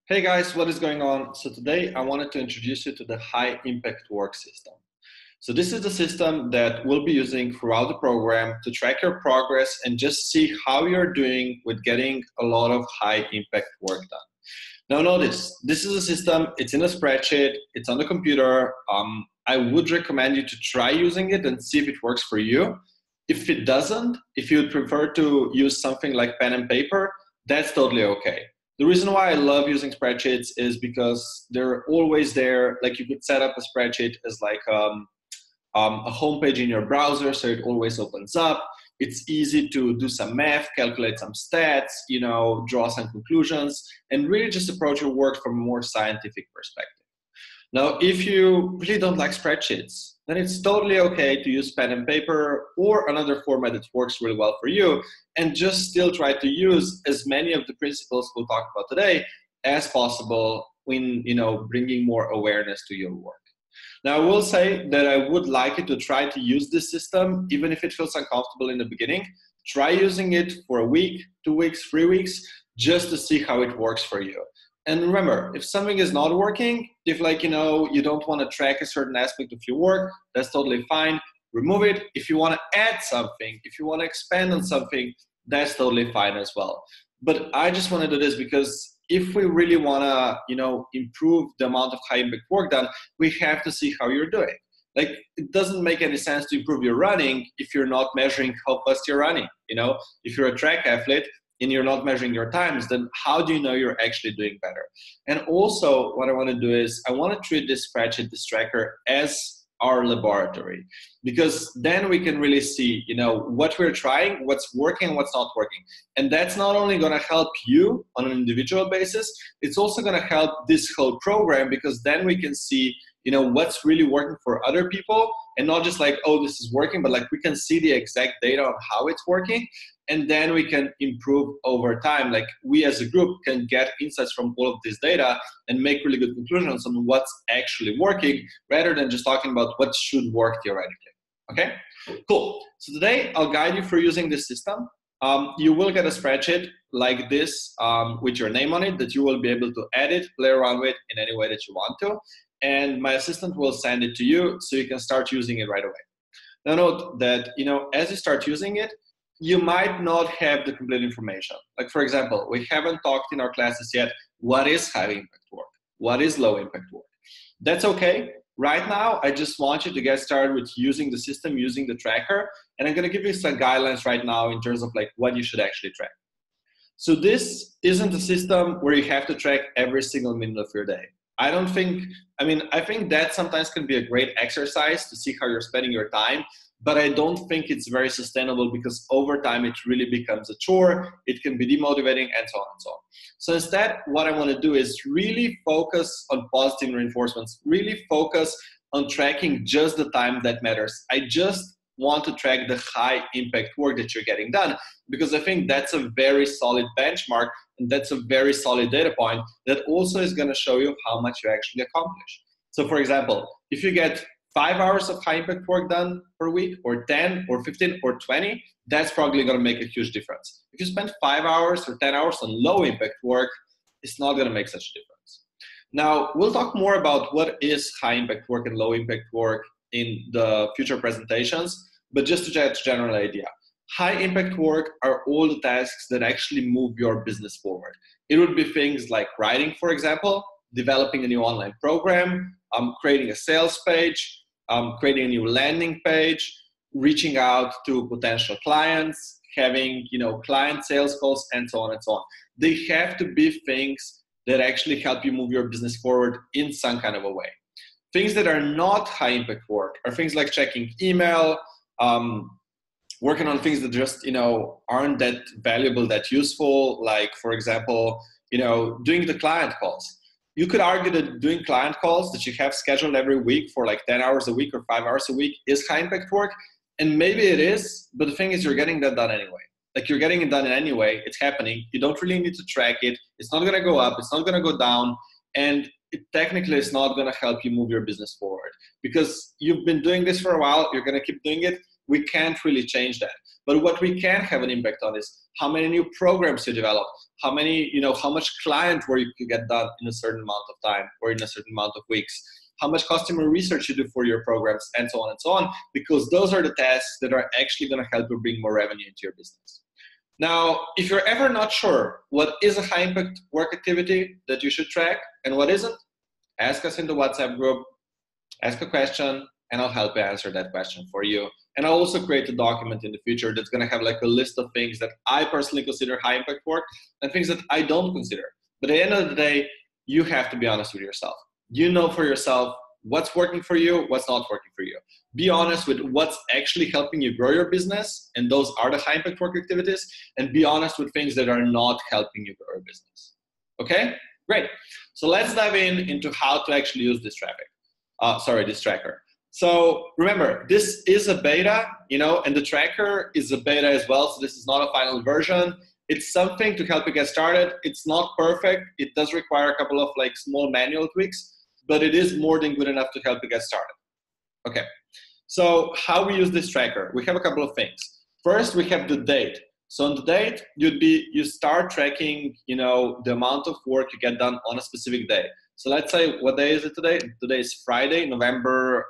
Hey guys, what is going on? So today I wanted to introduce you to the high impact work system. So this is the system that we'll be using throughout the program to track your progress and just see how you're doing with getting a lot of high impact work done. Now notice, this is a system, it's in a spreadsheet, it's on the computer. I would recommend you to try using it and see if it works for you. If it doesn't, if you'd prefer to use something like pen and paper, that's totally okay. The reason why I love using spreadsheets is because they're always there. Like you could set up a spreadsheet as like a homepage in your browser, so it always opens up. It's easy to do some math, calculate some stats, draw some conclusions, and really just approach your work from a more scientific perspective. Now, if you really don't like spreadsheets, then it's totally okay to use pen and paper or another format that works really well for you, and just still try to use as many of the principles we'll talk about today as possible when bringing more awareness to your work. Now, I will say that I would like you to try to use this system, even if it feels uncomfortable in the beginning. Try using it for a week, 2 weeks, 3 weeks, just to see how it works for you. And remember, if something is not working, if you don't want to track a certain aspect of your work, that's totally fine. Remove it. If you want to add something, if you want to expand on something, that's totally fine as well. But I just want to do this because if we really want to, improve the amount of high impact work done, we have to see how you're doing. Like, it doesn't make any sense to improve your running if you're not measuring how fast you're running. If you're a track athlete and you're not measuring your times, then how do you know you're actually doing better? And also what I want to do is I want to treat this spreadsheet, this tracker, as our laboratory, because then we can really see, what we're trying, what's working, what's not working. And that's not only going to help you on an individual basis, it's also going to help this whole program, because then we can see, what's really working for other people, and not just like, oh, this is working, but like we can see the exact data on how it's working. And then we can improve over time. Like, we as a group can get insights from all of this data and make really good conclusions on what's actually working, rather than just talking about what should work theoretically. Okay, cool. So today I'll guide you through using this system. You will get a spreadsheet like this with your name on it that you will be able to edit, play around with in any way that you want to. And my assistant will send it to you so you can start using it right away. Now note that, as you start using it, you might not have the complete information. Like, for example, we haven't talked in our classes yet, what is high impact work? What is low impact work? That's okay. Right now, I just want you to get started with using the system, using the tracker, and I'm going to give you some guidelines right now in terms of like what you should actually track. So this isn't a system where you have to track every single minute of your day. I think that sometimes can be a great exercise to see how you're spending your time, but I don't think it's very sustainable, because over time it really becomes a chore, it can be demotivating, and so on and so on. So instead, what I want to do is really focus on positive reinforcements, really focus on tracking just the time that matters. I just want to track the high impact work that you're getting done, because I think that's a very solid benchmark, and that's a very solid data point that also is going to show you how much you actually accomplish. So for example, if you get 5 hours of high impact work done per week, or 10 or 15 or 20, that's probably going to make a huge difference. If you spend 5 hours or 10 hours on low impact work, it's not going to make such a difference. Now, we'll talk more about what is high impact work and low impact work in the future presentations, but just to get a general idea. High impact work are all the tasks that actually move your business forward. It would be things like writing, for example, developing a new online program, creating a sales page, creating a new landing page, reaching out to potential clients, having client sales calls, and so on and so on. They have to be things that actually help you move your business forward in some kind of a way. Things that are not high impact work are things like checking email, working on things that just aren't that valuable, that useful, like, for example, doing the client calls. You could argue that doing client calls that you have scheduled every week for like 10 hours a week or 5 hours a week is high impact work. And maybe it is, but the thing is, you're getting that done anyway. Like, you're getting it done anyway. It's happening. You don't really need to track it. It's not going to go up. It's not going to go down. And it technically is not going to help you move your business forward, because you've been doing this for a while. You're going to keep doing it. we can't really change that. But what we can have an impact on is how many new programs you develop, how much client work you get done in a certain amount of time or in a certain amount of weeks, how much customer research you do for your programs, and so on and so on, because those are the tasks that are actually going to help you bring more revenue into your business. Now, if you're ever not sure what is a high impact work activity that you should track and what isn't, ask us in the WhatsApp group, ask a question, and I'll help you answer that question for you. And I'll also create a document in the future that's going to have like a list of things that I personally consider high impact work and things that I don't consider. But at the end of the day, you have to be honest with yourself. You know for yourself what's working for you, what's not working for you. Be honest with what's actually helping you grow your business, and those are the high impact work activities, and be honest with things that are not helping you grow your business. Okay, great. So let's dive into how to actually use this this tracker. So remember, this is a beta, and the tracker is a beta as well. So this is not a final version. It's something to help you get started. It's not perfect. It does require a couple of like small manual tweaks, but it is more than good enough to help you get started. Okay, so how we use this tracker? We have a couple of things. First, we have the date. So on the date, you start tracking, the amount of work you get done on a specific day. So let's say, what day is it today? Today is Friday, November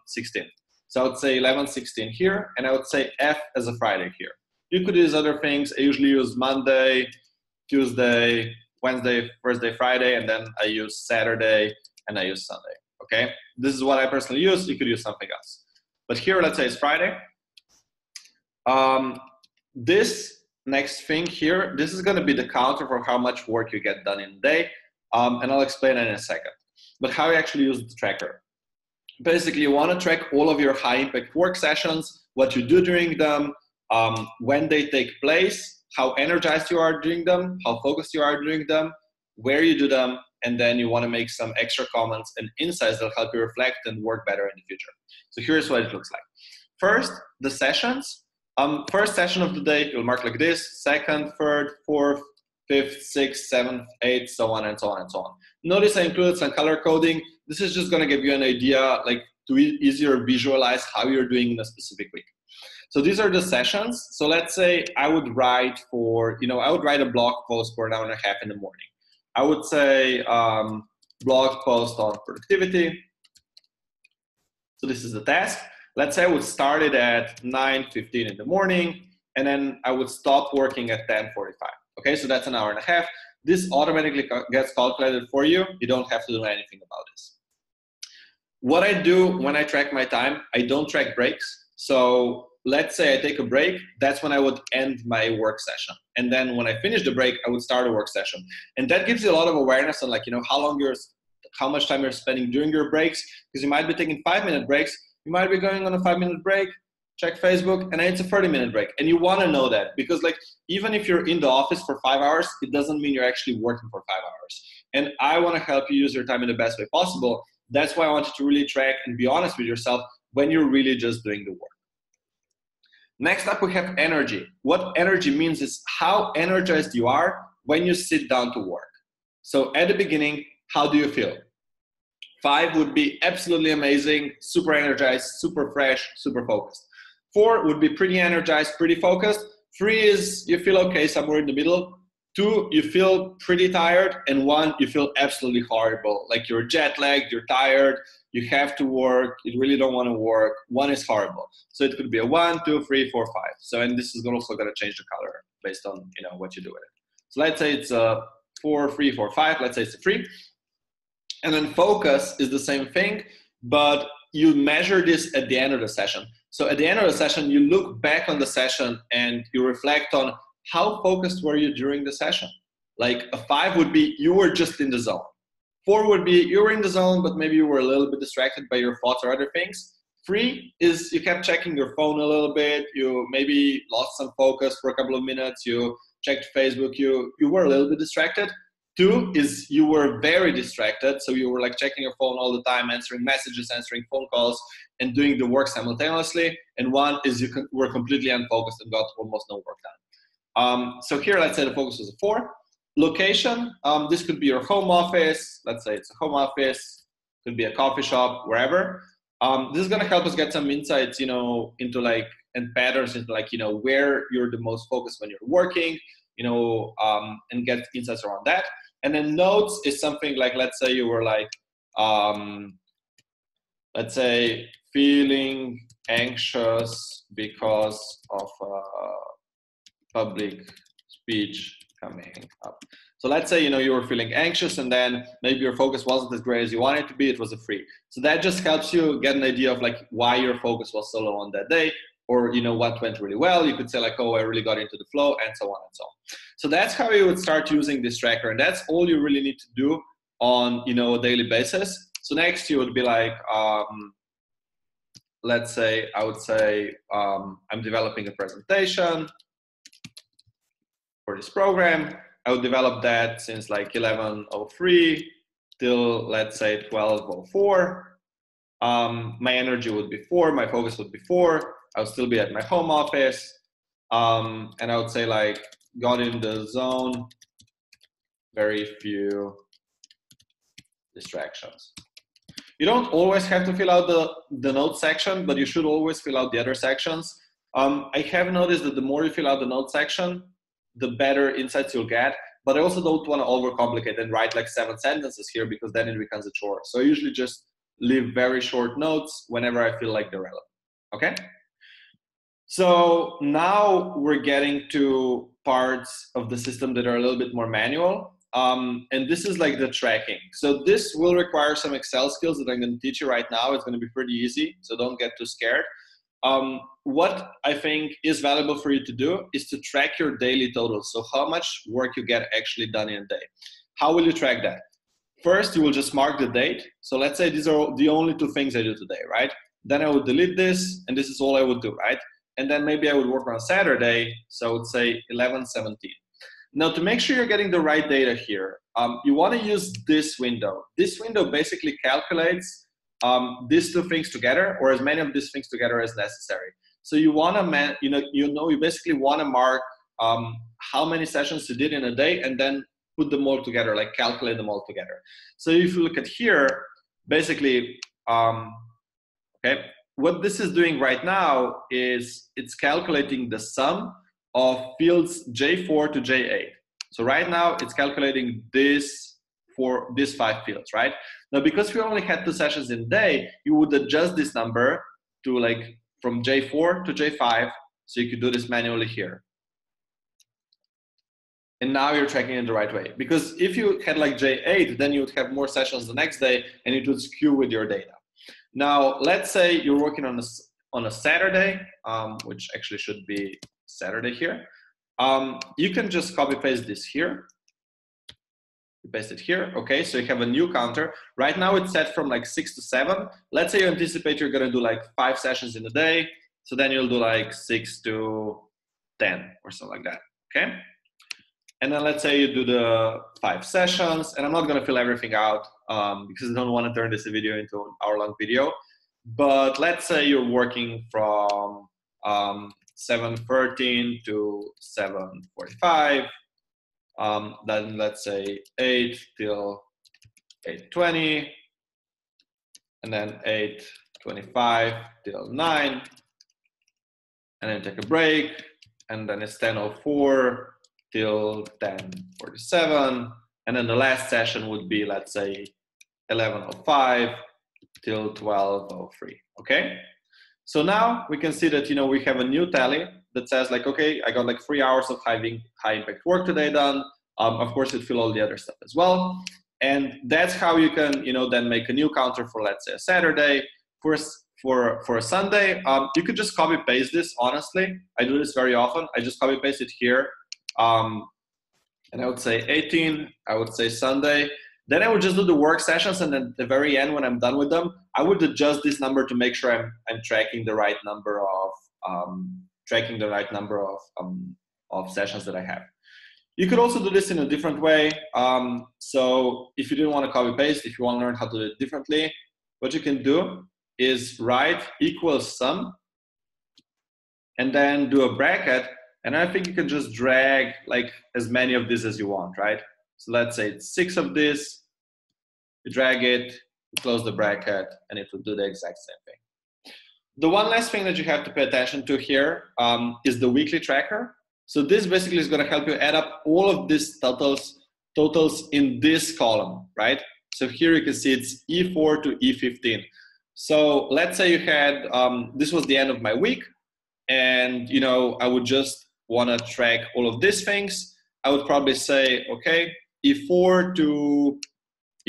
16th. So I would say 11/16 here, and I would say F as a Friday here. You could use other things. I usually use Monday, Tuesday, Wednesday, Thursday, Friday, and then I use Saturday, and I use Sunday, okay? This is what I personally use. You could use something else. But here, let's say it's Friday. This next thing here, this is gonna be the counter for how much work you get done in a day, and I'll explain it in a second. But how you actually use the tracker. Basically, you wanna track all of your high impact work sessions, what you do during them, when they take place, how energized you are doing them, how focused you are doing them, where you do them, and then you want to make some extra comments and insights that help you reflect and work better in the future. So here's what it looks like. First, the sessions. First session of the day, you'll mark like this: second, third, fourth, fifth, sixth, seventh, eighth, so on and so on and so on. Notice I included some color coding. This is just going to give you an idea, like to easier visualize how you're doing in a specific week. So these are the sessions. So let's say I would write a blog post for an hour and a half in the morning. I would say blog post on productivity. So this is the task. Let's say I would start it at 9:15 in the morning, and then I would stop working at 10:45. Okay, so that's an hour and a half. This automatically gets calculated for you. You don't have to do anything about this. What I do when I track my time, I don't track breaks. So let's say I take a break, that's when I would end my work session. And then when I finish the break, I would start a work session. And that gives you a lot of awareness on how much time you're spending during your breaks, because you might be taking 5-minute breaks. You might be going on a 5-minute break, check Facebook, and then it's a 30-minute break. And you want to know that, because even if you're in the office for 5 hours, it doesn't mean you're actually working for 5 hours. And I want to help you use your time in the best way possible. That's why I want you to really track and be honest with yourself when you're really just doing the work. Next up, we have energy. What energy means is how energized you are when you sit down to work. So at the beginning, how do you feel? 5 would be absolutely amazing, super energized, super fresh, super focused. 4 would be pretty energized, pretty focused. 3 is you feel okay, somewhere in the middle. 2, you feel pretty tired. And 1, you feel absolutely horrible. Like you're jet lagged, you're tired, you have to work, you really don't want to work. 1 is horrible. So it could be a 1, 2, 3, 4, 5. So, and this is also going to change the color based on what you do with it. So let's say it's a 4, 3, 4, 5. Let's say it's a 3. And then focus is the same thing, but you measure this at the end of the session. So at the end of the session, you look back on the session and you reflect on how focused were you during the session. Like a 5 would be you were just in the zone. 4 would be you were in the zone, but maybe you were a little bit distracted by your thoughts or other things. 3 is you kept checking your phone a little bit. You maybe lost some focus for a couple of minutes. You checked Facebook. You were a little bit distracted. 2 is you were very distracted. So you were like checking your phone all the time, answering messages, answering phone calls, and doing the work simultaneously. And 1 is you were completely unfocused and got almost no work done. So here, let's say the focus was a 4. Location, this could be your home office. Let's say it's a home office, could be a coffee shop, wherever. This is going to help us get some insights, into like and patterns into like, where you're the most focused when you're working, and get insights around that. And then notes is something like, let's say you were like, let's say feeling anxious because of public speech coming up. So let's say, you were feeling anxious and then maybe your focus wasn't as great as you wanted it to be, it was a 3. So that just helps you get an idea of like why your focus was so low on that day, or, what went really well. You could say like, oh, I really got into the flow, and so on and so on. So that's how you would start using this tracker. And that's all you really need to do on, a daily basis. So next you would be like, let's say, I would say, I'm developing a presentation for this program. I would develop that since like 11:03 till, let's say, 12:04. My energy would be 4, my focus would be 4. I would still be at my home office. And I would say like, got in the zone, very few distractions. You don't always have to fill out the notes section, but you should always fill out the other sections. I have noticed that the more you fill out the notes section, the better insights you'll get. But I also don't want to overcomplicate and write like 7 sentences here, because then it becomes a chore. So I usually just leave very short notes whenever I feel like they're relevant, okay? So now we're getting to parts of the system that are a little bit more manual. And this is like the tracking. So this will require some Excel skills that I'm going to teach you right now. It's going to be pretty easy, so don't get too scared. What I think is valuable for you to do is to track your daily totals. So how much work you get actually done in a day. How will you track that? First, you will just mark the date. So let's say these are the only 2 things I do today, right? Then I would delete this, and this is all I would do, right? And then maybe I would work on Saturday, so I would say 11:17. Now, to make sure you're getting the right data here, you want to use this window. This window basically calculates these 2 things together, or as many of these things together as necessary. So you want to, you basically want to mark how many sessions you did in a day, and then put them all together, like calculate them all together. So if you look at here, basically, okay, what this is doing right now is it's calculating the sum of fields J4 to J8. So right now it's calculating this for these 5 fields, right? Now, because we only had 2 sessions in a day, you would adjust this number to like from J4 to J5. So you could do this manually here. And now you're tracking it the right way. Because if you had like J8, then you would have more sessions the next day, and it would skew with your data. Now, let's say you're working on a Saturday, which actually should be Saturday here. You can just copy paste this here. You paste it here, okay? So you have a new counter. Right now it's set from like 6 to 7. Let's say you anticipate you're gonna do like 5 sessions in a day. So then you'll do like 6 to 10 or something like that, okay? And then let's say you do the 5 sessions, and I'm not gonna fill everything out because I don't wanna turn this video into an hour-long video. But let's say you're working from 7:13 to 7:45. Then let's say 8 till 8:20, and then 8:25 till 9, and then take a break, and then it's 10:04 till 10:47, and then the last session would be, let's say, 11:05 till 12:03. Okay, so now we can see that we have a new tally that says like, okay, I got like 3 hours of high impact work today done. Of course, you'd fill all the other stuff as well, and that's how you can then make a new counter for, let's say, a Saturday. For a Sunday, you could just copy paste this. Honestly, I do this very often. I just copy paste it here. And I would say 18, I would say Sunday. Then I would just do the work sessions, and then at the very end, when I'm done with them, I would adjust this number to make sure I'm tracking the right number of sessions that I have. You could also do this in a different way. So if you didn't want to copy paste, if you want to learn how to do it differently, what you can do is write equals sum, and then do a bracket. And I think you can just drag like as many of these as you want, right? So let's say it's 6 of this, you drag it, you close the bracket, and it will do the exact same thing. The one last thing that you have to pay attention to here is the weekly tracker. So this basically is going to help you add up all of these totals in this column, right? So here you can see it's E4 to E15. So let's say you had, this was the end of my week, and I would just want to track all of these things. I would probably say, okay, E4 to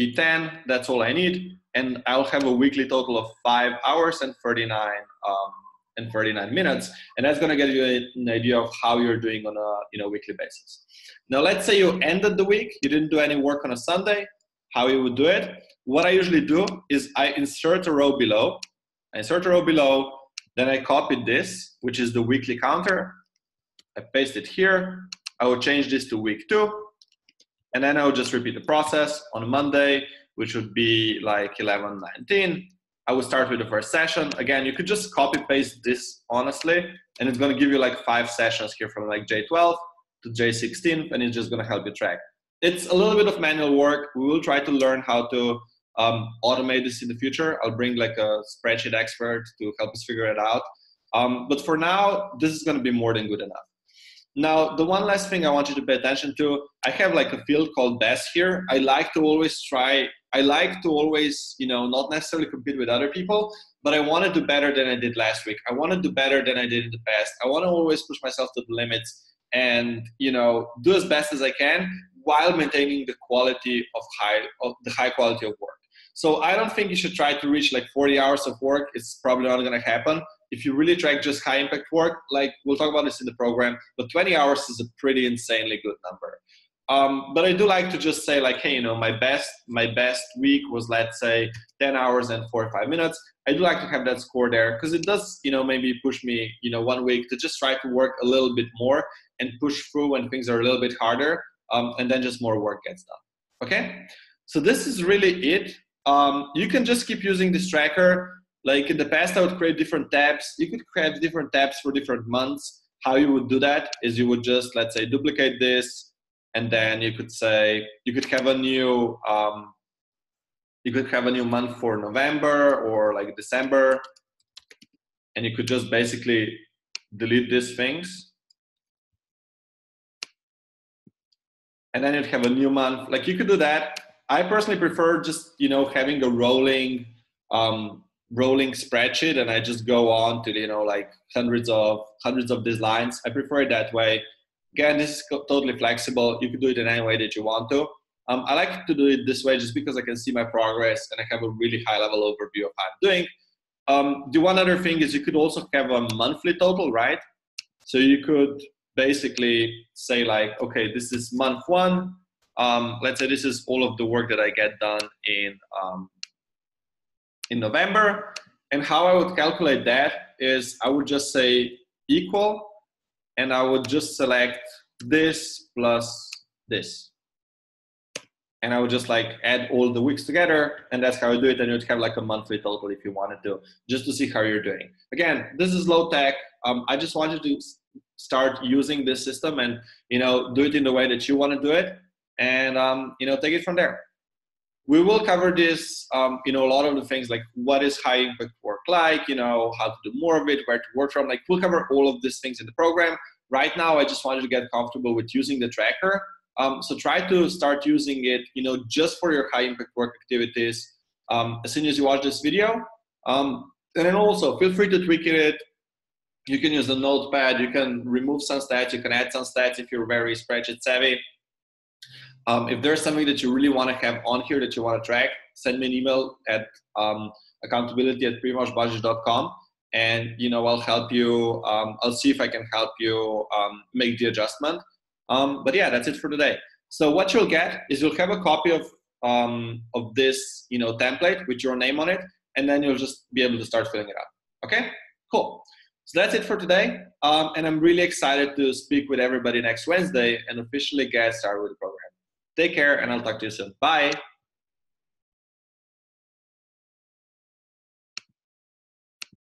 E10, that's all I need, and I'll have a weekly total of 5 hours and 39 minutes, and that's going to get you an idea of how you're doing on a weekly basis. Now, let's say you ended the week, you didn't do any work on a Sunday. How you would do it? What I usually do is I insert a row below. Then I copy this, which is the weekly counter. I paste it here. I will change this to week 2. And then I would just repeat the process on Monday, which would be like 11:19. I would start with the first session. Again, you could just copy paste this, honestly, and it's going to give you like 5 sessions here from like J12 to J16, and it's just going to help you track. It's a little bit of manual work. We will try to learn how to automate this in the future. I'll bring like a spreadsheet expert to help us figure it out. But for now, this is going to be more than good enough. Now, the one last thing I want you to pay attention to, I have like a field called best here. I like to always, not necessarily compete with other people, but I want to do better than I did last week. I want to do better than I did in the past. I want to always push myself to the limits and, do as best as I can while maintaining the quality of the high quality of work. So I don't think you should try to reach like 40 hours of work. It's probably not going to happen. If you really track just high impact work, like we'll talk about this in the program, but 20 hours is a pretty insanely good number. But I do like to just say like, hey, my best week was, let's say, 10 hours and 45 minutes. I do like to have that score there because it does, maybe push me, 1 week to just try to work a little bit more and push through when things are a little bit harder, and then just more work gets done. Okay, so this is really it. You can just keep using this tracker. Like in the past, I would create different tabs. You could create different tabs for different months. How you would do that is you would just, let's say, duplicate this, and then you could have a new month for November or like December, and you could just basically delete these things, and then you'd have a new month. Like you could do that. I personally prefer just having a rolling spreadsheet, and I just go on to like hundreds of these lines. I prefer it that way. Again, this is totally flexible. You can do it in any way that you want to. I like to do it this way just because I can see my progress and I have a really high level overview of how I'm doing. The one other thing is you could also have a monthly total, right? So you could basically say like, okay, this is month 1. Let's say this is all of the work that I get done in November. And how I would calculate that is I would just say equal, and I would just select this plus this. And I would just like add all the weeks together, and that's how I do it. And you'd have like a monthly total if you wanted to, just to see how you're doing. Again, this is low tech. I just wanted to start using this system and, do it in the way that you want to do it, and, take it from there. We will cover this, a lot of the things like what is high impact work like, how to do more of it, where to work from. Like we'll cover all of these things in the program. Right now, I just wanted to get comfortable with using the tracker. So try to start using it, just for your high impact work activities as soon as you watch this video. And then also feel free to tweak it. You can use a notepad. You can remove some stats. You can add some stats if you're very spreadsheet savvy. If there's something that you really want to have on here that you want to track, send me an email at accountability@premoshbudget.com, and I'll help you. I'll see if I can help you make the adjustment. But yeah, that's it for today. So what you'll get is you'll have a copy of this template with your name on it, and then you'll just be able to start filling it out. Okay, cool. So that's it for today, and I'm really excited to speak with everybody next Wednesday and officially get started with the program. Take care, and I'll talk to you soon. Bye.